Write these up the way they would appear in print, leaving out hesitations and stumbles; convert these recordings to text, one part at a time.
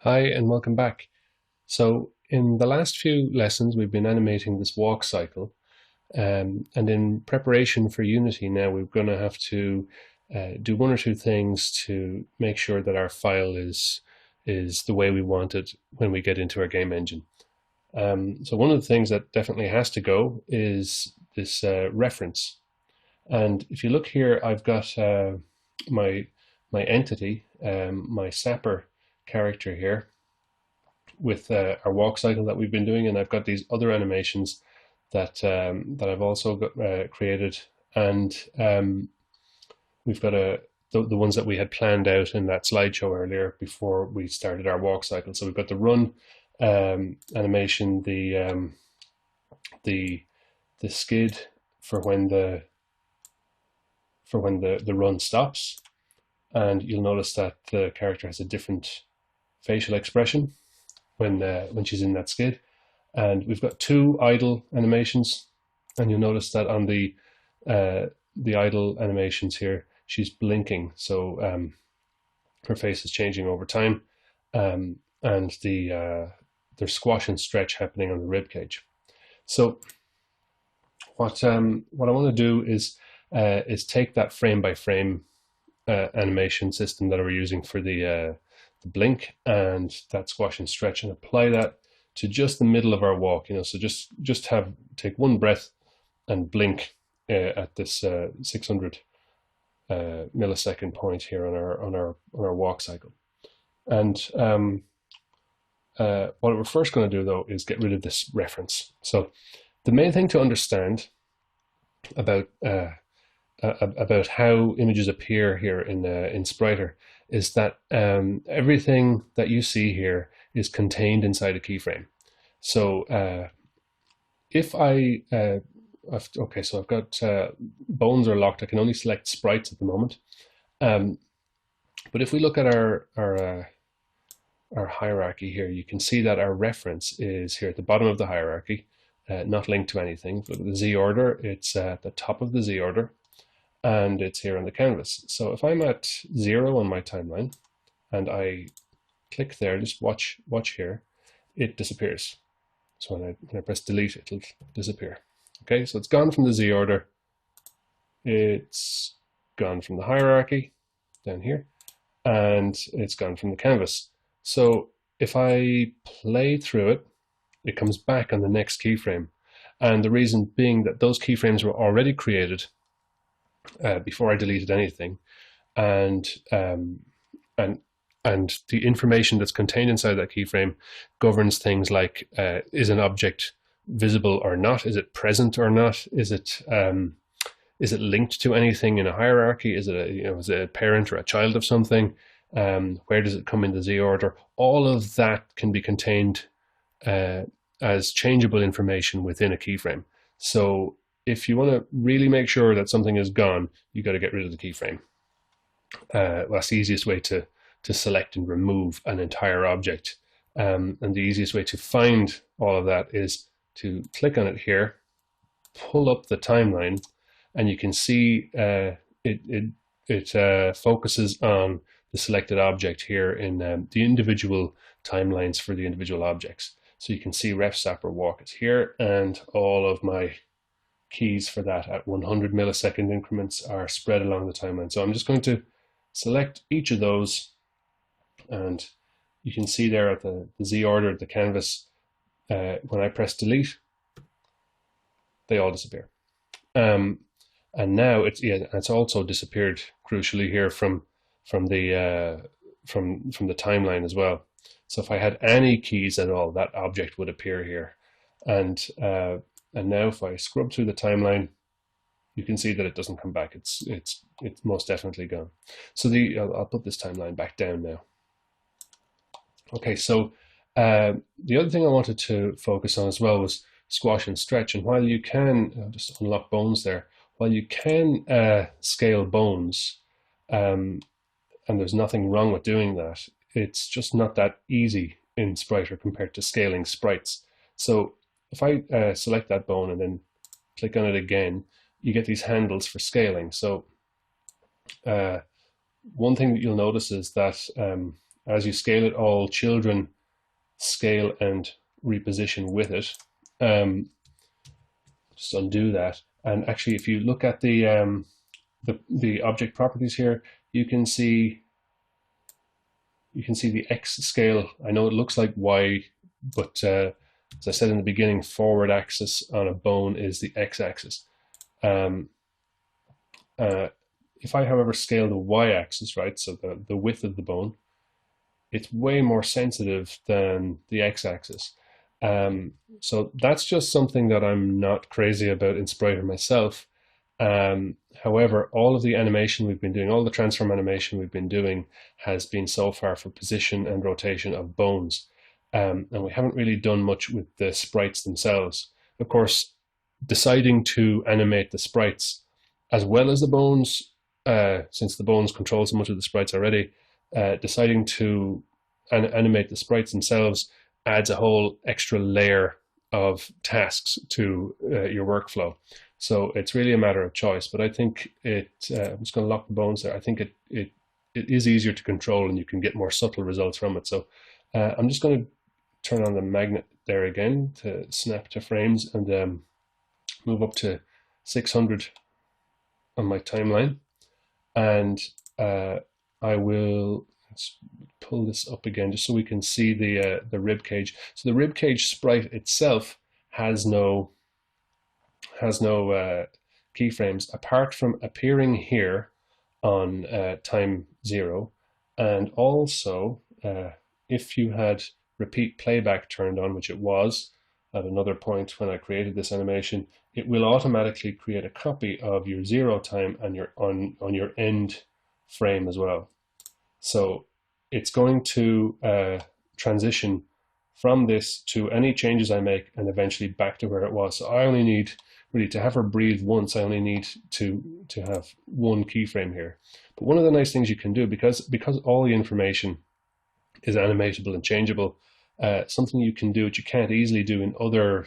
Hi and welcome back. So in the last few lessons we've been animating this walk cycle, and in preparation for Unity now we're going to have to do one or two things to make sure that our file is the way we want it when we get into our game engine. So one of the things that definitely has to go is this reference. And if you look here, I've got my my entity, my sapper character here with our walk cycle that we've been doing, and I've got these other animations that I've also got, created, and we've got the ones that we had planned out in that slideshow earlier before we started our walk cycle. So we've got the run animation, the the skid for when the run stops, and you'll notice that the character has a different facial expression when she's in that skid. And we've got two idle animations, and you'll notice that on the idle animations here, she's blinking, so her face is changing over time, and there's squash and stretch happening on the rib cage. So what I want to do is take that frame by frame animation system that we're using for the blink and that squash and stretch, and apply that to just the middle of our walk. So just take one breath and blink at this 600 millisecond point here on our walk cycle. And what we're first going to do though is get rid of this reference. So the main thing to understand about how images appear here in Spriter is that everything that you see here is contained inside a keyframe. So if okay, so I've got bones are locked. I can only select sprites at the moment. But if we look at our hierarchy here, you can see that our reference is here at the bottom of the hierarchy, not linked to anything. But the Z order, it's at the top of the Z order, and it's here on the canvas. So if I'm at 0 on my timeline and I click there, just watch here, it disappears. So when I press delete, it'll disappear. Okay, so it's gone from the Z order, it's gone from the hierarchy down here, and it's gone from the canvas. So if I play through it, it comes back on the next keyframe. And the reason being that those keyframes were already created before I deleted anything, and the information that's contained inside that keyframe governs things like is an object visible or not? Is it present or not? Is it linked to anything in a hierarchy? Is it a parent or a child of something? Where does it come in the Z order? All of that can be contained as changeable information within a keyframe. So if you want to really make sure that something is gone, you got to get rid of the keyframe. That's the easiest way to select and remove an entire object. And the easiest way to find all of that is to click on it here, pull up the timeline, and you can see it focuses on the selected object here in the individual timelines for the individual objects. So you can see ref sapper walk is here, and all of my keys for that at 100 millisecond increments are spread along the timeline. So I'm just going to select each of those, and you can see there at the Z order of the canvas, when I press delete, they all disappear. And now it's also disappeared crucially here from the timeline as well. So if I had any keys at all, that object would appear here. And now if I scrub through the timeline, you can see that it doesn't come back. It's most definitely gone. So I'll put this timeline back down now. Okay, so the other thing I wanted to focus on as well was squash and stretch. And while you can, I'll just unlock bones there, while you can scale bones, and there's nothing wrong with doing that, it's just not that easy in Spriter compared to scaling sprites. So if I select that bone and then click on it again, you get these handles for scaling. So one thing that you'll notice is that as you scale it, all children scale and reposition with it. Just undo that. And actually, if you look at the object properties here, you can see the X scale. I know it looks like Y, but as I said in the beginning, forward axis on a bone is the X axis. If I, however, scale the Y axis, right, so the width of the bone, it's way more sensitive than the X axis. So that's just something that I'm not crazy about in Spriter myself. However, all of the animation we've been doing, all the transform animation we've been doing has been so far for position and rotation of bones. And we haven't really done much with the sprites themselves. Of course, deciding to animate the sprites as well as the bones, since the bones control so much of the sprites already, deciding to animate the sprites themselves adds a whole extra layer of tasks to your workflow. So it's really a matter of choice. But I think I'm just going to lock the bones there. I think it is easier to control, and you can get more subtle results from it. So I'm just going to turn on the magnet there again to snap to frames, and move up to 600 on my timeline. And I will, let's pull this up again just so we can see the rib cage. So the rib cage sprite itself has no keyframes apart from appearing here on time 0, and also if you had repeat playback turned on, which it was at another point when I created this animation, it will automatically create a copy of your 0 time and on your end frame as well. So it's going to transition from this to any changes I make and eventually back to where it was. So I only need, really, to have her breathe once, I only need to have one keyframe here. But one of the nice things you can do, because all the information is animatable and changeable, something you can do which you can't easily do in other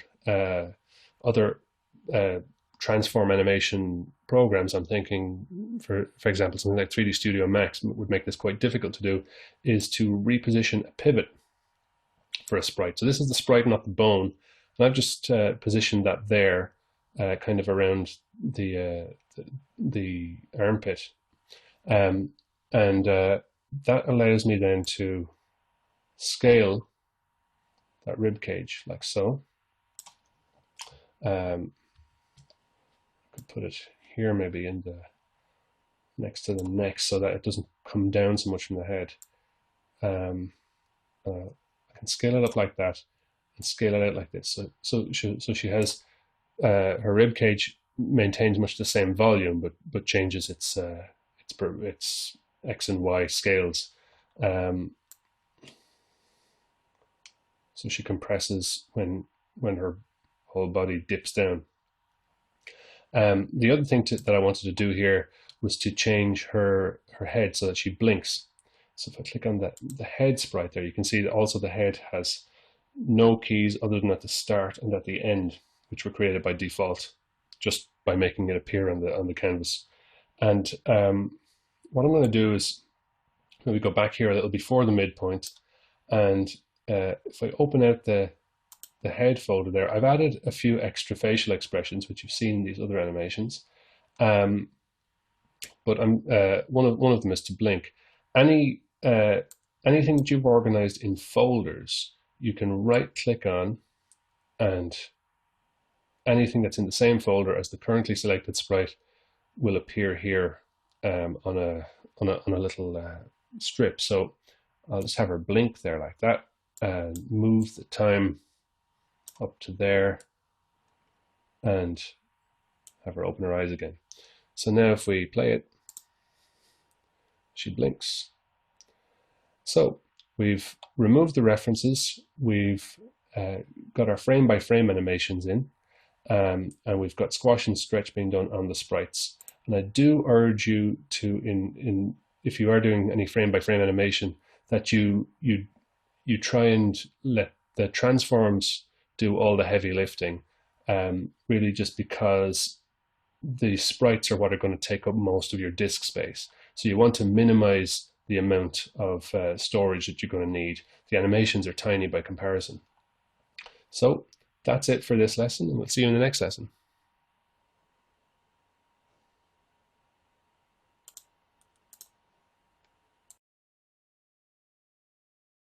transform animation programs. I'm thinking, for example, something like 3D Studio Max would make this quite difficult to do, is to reposition a pivot for a sprite. So this is the sprite, not the bone, and I've just positioned that there, kind of around the armpit, and that allows me then to scale that rib cage like so. Could put it here, maybe in the next to the neck, so that it doesn't come down so much from the head. I can scale it up like that and scale it out like this. So she has her rib cage maintains much the same volume, but changes its X and Y scales. So she compresses when her whole body dips down. The other thing that I wanted to do here was to change her head so that she blinks. So if I click on the head sprite there, you can see that also the head has no keys other than at the start and at the end, which were created by default just by making it appear on the canvas. And what I'm going to do is maybe go back here a little before the midpoint, and if I open out the head folder there, I've added a few extra facial expressions which you've seen in these other animations, but one of them is to blink. Anything that you've organized in folders, you can right click on, and anything that's in the same folder as the currently selected sprite will appear here on a little strip. So I'll just have her blink there like that, and move the time up to there, and have her open her eyes again. So now if we play it, she blinks. So we've removed the references, we've got our frame by frame animations in, and we've got squash and stretch being done on the sprites. And I do urge you to, if you are doing any frame by frame animation, that you try and let the transforms do all the heavy lifting, really just because the sprites are what are going to take up most of your disk space. So you want to minimize the amount of storage that you're going to need. The animations are tiny by comparison. So that's it for this lesson, and we'll see you in the next lesson.